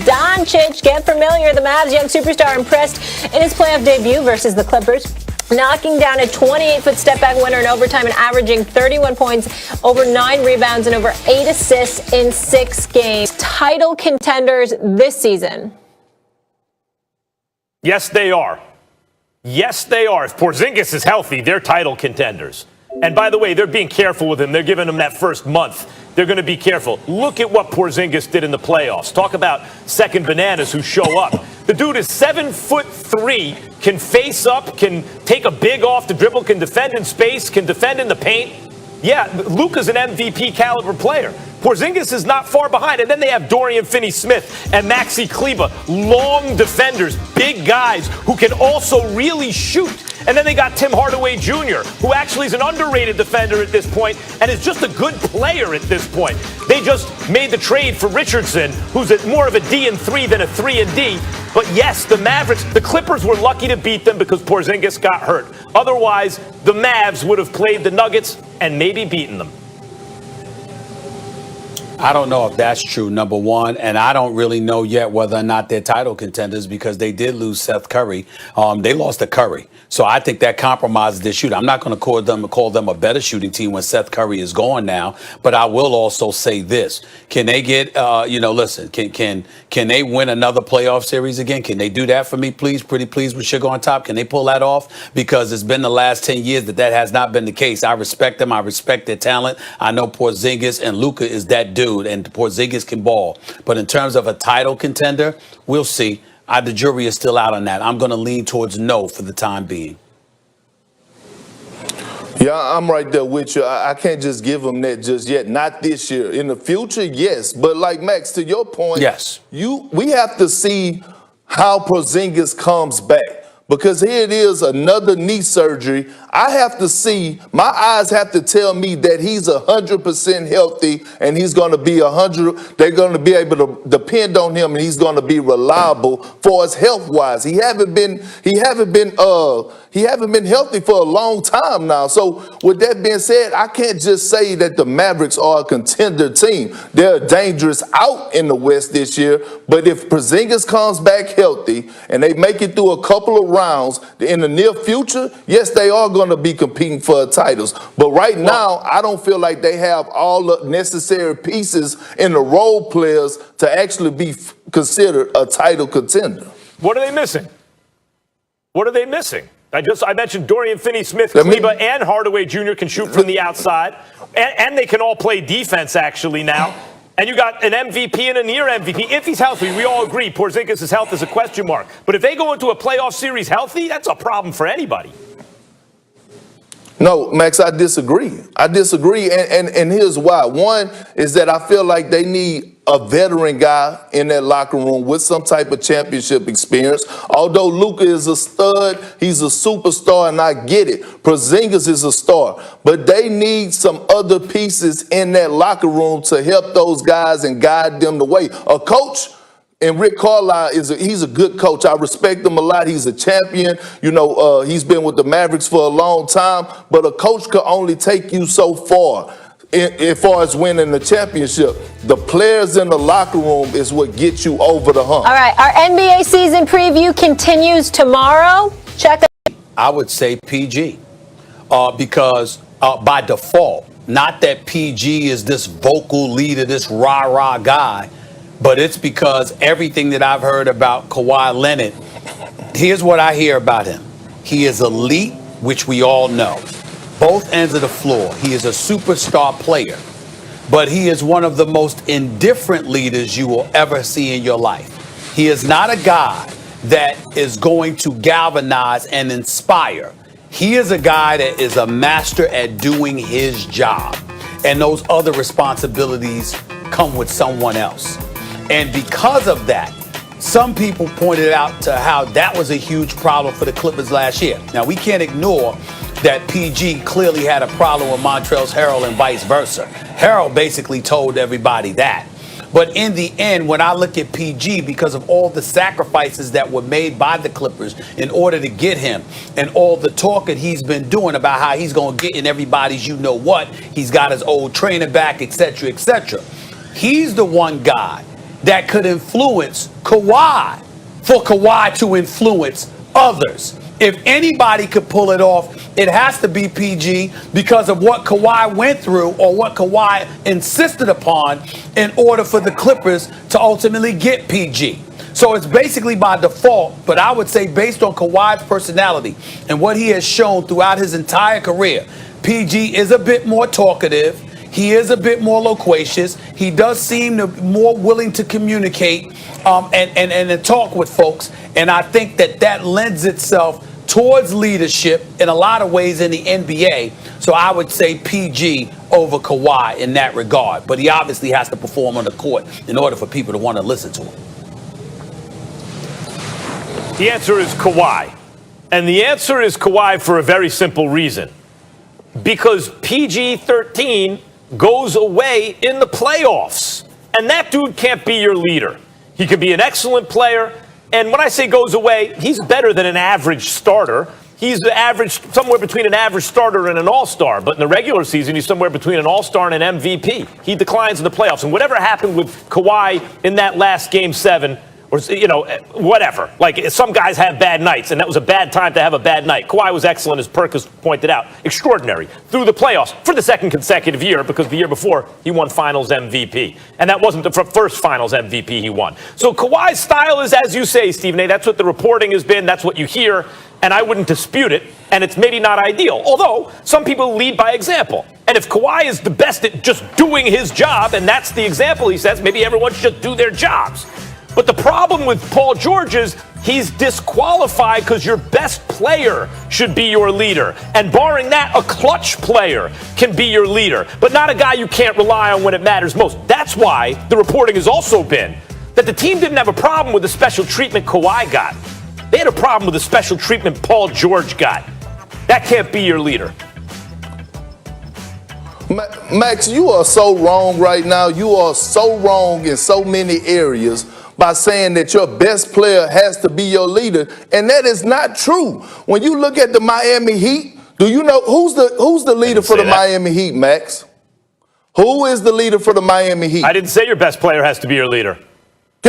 Doncic. Get familiar. The Mavs young superstar impressed in his playoff debut versus the Clippers, knocking down a 28-foot step-back winner in overtime and averaging 31 points, over 9 rebounds, and over 8 assists in 6 games. Title contenders this season. Yes, they are. Yes, they are. If Porzingis is healthy, they're title contenders. And by the way, they're being careful with him. They're giving him that first month. They're going to be careful. Look at what Porzingis did in the playoffs. Talk about second bananas who show up. The dude is 7'3", can face up, can take a big off the dribble, can defend in space, can defend in the paint. Yeah, Luka's an MVP caliber player. Porzingis is not far behind. And then they have Dorian Finney-Smith and Maxi Kleber, long defenders, big guys who can also really shoot. And then they got Tim Hardaway Jr., who actually is an underrated defender at this point and is just a good player at this point. They just made the trade for Richardson, who's more of a D and 3 than a 3 and D. But yes, the Mavericks, the Clippers were lucky to beat them because Porzingis got hurt. Otherwise, the Mavs would have played the Nuggets and maybe beaten them. I don't know if that's true, number one, and I don't really know yet whether or not they're title contenders because they did lose Seth Curry. They lost to Curry. So I think that compromises their shooting. I'm not going to call them a better shooting team when Seth Curry is gone now, but I will also say this. Can they get, listen, can they win another playoff series again? Can they do that for me, please? Pretty please with sugar on top. Can they pull that off? Because it's been the last 10 years that has not been the case. I respect them. I respect their talent. I know Porzingis and Luka is that dude, and Porzingis can ball. But in terms of a title contender, we'll see. The jury is still out on that. I'm going to lean towards no for the time being. Yeah, I'm right there with you. I can't just give them that just yet. Not this year. In the future, yes. But like Max, to your point, yes, we have to see how Porzingis comes back. Because here it is, another knee surgery. I have to see, my eyes have to tell me that he's 100% healthy and he's going to be 100. They're going to be able to depend on him and he's going to be reliable for us health-wise. He haven't been healthy for a long time now. So with that being said, I can't just say that the Mavericks are a contender team. They're dangerous out in the West this year. But if Porzingis comes back healthy and they make it through a couple of rounds in the near future, yes, they are going to be competing for titles. But right now, I don't feel like they have all the necessary pieces in the role players to actually be considered a title contender. What are they missing? What are they missing? I mentioned Dorian Finney-Smith, Kleber, and Hardaway Jr. can shoot from the outside, and they can all play defense actually now. And you got an MVP and a near MVP. If he's healthy, we all agree Porzingis' health is a question mark. But if they go into a playoff series healthy, that's a problem for anybody. No, Max, I disagree. And here's why. One is that I feel like they need a veteran guy in that locker room with some type of championship experience. Although Luka is a stud, he's a superstar, and I get it. Porzingis is a star. But they need some other pieces in that locker room to help those guys and guide them the way. A coach, and Rick Carlisle, he's a good coach. I respect him a lot. He's a champion. He's been with the Mavericks for a long time. But a coach could only take you so far as far as winning the championship. The players in the locker room is what gets you over the hump. All right, our NBA season preview continues tomorrow. Check out. I would say PG because by default, not that PG is this vocal leader, this rah-rah guy, but it's because everything that I've heard about Kawhi Leonard, here's what I hear about him. He is elite, which we all know. Both ends of the floor. He is a superstar player, but he is one of the most indifferent leaders you will ever see in your life. He is not a guy that is going to galvanize and inspire. He is a guy that is a master at doing his job, and those other responsibilities come with someone else. And because of that, some people pointed out to how that was a huge problem for the Clippers last year. Now, we can't ignore that PG clearly had a problem with Montrezl Harrell and vice versa. Harrell basically told everybody that. But in the end, when I look at PG, because of all the sacrifices that were made by the Clippers in order to get him and all the talk that he's been doing about how he's going to get in everybody's you-know-what, he's got his old trainer back, etc., etc., he's the one guy that could influence Kawhi, for Kawhi to influence others. If anybody could pull it off, it has to be PG because of what Kawhi went through or what Kawhi insisted upon in order for the Clippers to ultimately get PG. So it's basically by default, but I would say based on Kawhi's personality and what he has shown throughout his entire career, PG is a bit more talkative. He is a bit more loquacious. He does seem more willing to communicate and talk with folks. And I think that lends itself towards leadership in a lot of ways in the NBA. So I would say PG over Kawhi in that regard. But he obviously has to perform on the court in order for people to want to listen to him. The answer is Kawhi. And the answer is Kawhi for a very simple reason. Because PG-13 goes away in the playoffs. And that dude can't be your leader. He could be an excellent player. And when I say goes away, he's better than an average starter. He's the average, somewhere between an average starter and an all-star. But in the regular season, he's somewhere between an all-star and an MVP. He declines in the playoffs. And whatever happened with Kawhi in that last Game 7, or, whatever. Like, some guys have bad nights, and that was a bad time to have a bad night. Kawhi was excellent, as Perkins pointed out. Extraordinary. Through the playoffs for the second consecutive year, because the year before, he won Finals MVP. And that wasn't the first Finals MVP he won. So Kawhi's style is, as you say, Stephen A., that's what the reporting has been, that's what you hear, and I wouldn't dispute it, and it's maybe not ideal. Although, some people lead by example. And if Kawhi is the best at just doing his job, and that's the example he says, maybe everyone should do their jobs. But the problem with Paul George is he's disqualified because your best player should be your leader. And barring that, a clutch player can be your leader, but not a guy you can't rely on when it matters most. That's why the reporting has also been that the team didn't have a problem with the special treatment Kawhi got. They had a problem with the special treatment Paul George got. That can't be your leader. Max, you are so wrong right now. You are so wrong in so many areas by saying that your best player has to be your leader, and that is not true. When you look at the Miami Heat, do you know who's the leader for the Miami Heat, Max? Who is the leader for the Miami Heat? I didn't say your best player has to be your leader.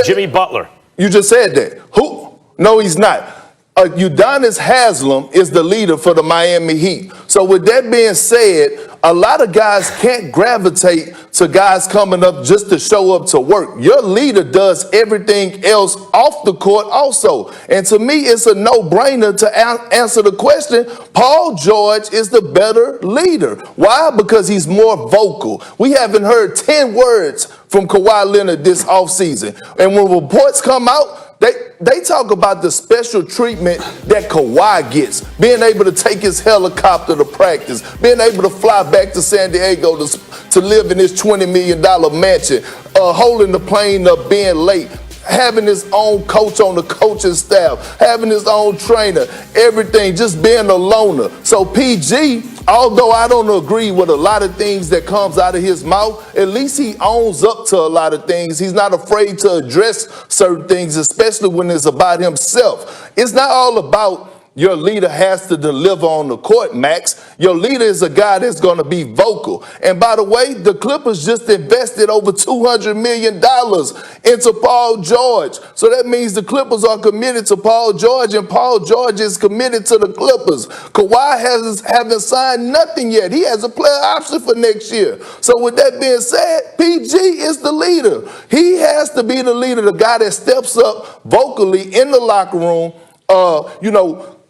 Jimmy Butler. You just said that. Who? No, he's not. Udonis Haslem is the leader for the Miami Heat. So with that being said, a lot of guys can't gravitate to guys coming up just to show up to work. Your leader does everything else off the court also. And to me, it's a no-brainer to answer the question. Paul George is the better leader. Why? Because he's more vocal. We haven't heard 10 words from Kawhi Leonard this offseason. And when reports come out, they talk about the special treatment that Kawhi gets, being able to take his helicopter to practice, being able to fly back to San Diego to live in his $20 million mansion, holding the plane up, being late, having his own coach on the coaching staff, having his own trainer, everything, just being a loner. So PG, although I don't agree with a lot of things that comes out of his mouth, at least he owns up to a lot of things. He's not afraid to address certain things, especially when it's about himself. It's not all about your leader has to deliver on the court, Max. Your leader is a guy that's going to be vocal. And by the way, the Clippers just invested over $200 million into Paul George. So that means the Clippers are committed to Paul George, and Paul George is committed to the Clippers. Kawhi hasn't signed nothing yet. He has a player option for next year. So with that being said, PG is the leader. He has to be the leader, the guy that steps up vocally in the locker room,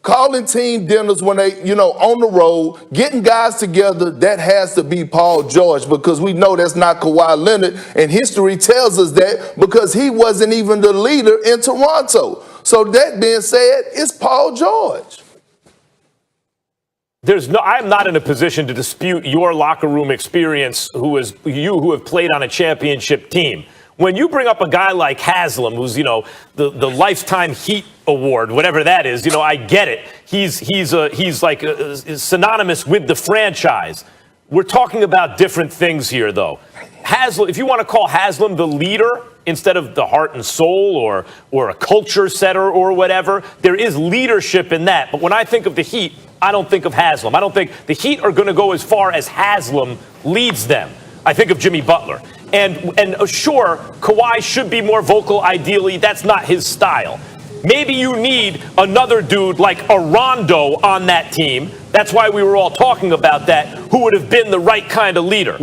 calling team dinners when they, on the road, getting guys together. That has to be Paul George, because we know that's not Kawhi Leonard, and history tells us that because he wasn't even the leader in Toronto. So that being said, it's Paul George. I'm not in a position to dispute your locker room experience, who have played on a championship team. When you bring up a guy like Haslem, who's, the Lifetime Heat Award, whatever that is, I get it. He's synonymous with the franchise. We're talking about different things here, though. Haslem, if you want to call Haslem the leader instead of the heart and soul or a culture setter or whatever, there is leadership in that. But when I think of the Heat, I don't think of Haslem. I don't think the Heat are going to go as far as Haslem leads them. I think of Jimmy Butler. And sure, Kawhi should be more vocal ideally. That's not his style. Maybe you need another dude like a Rondo on that team. That's why we were all talking about that, who would have been the right kind of leader.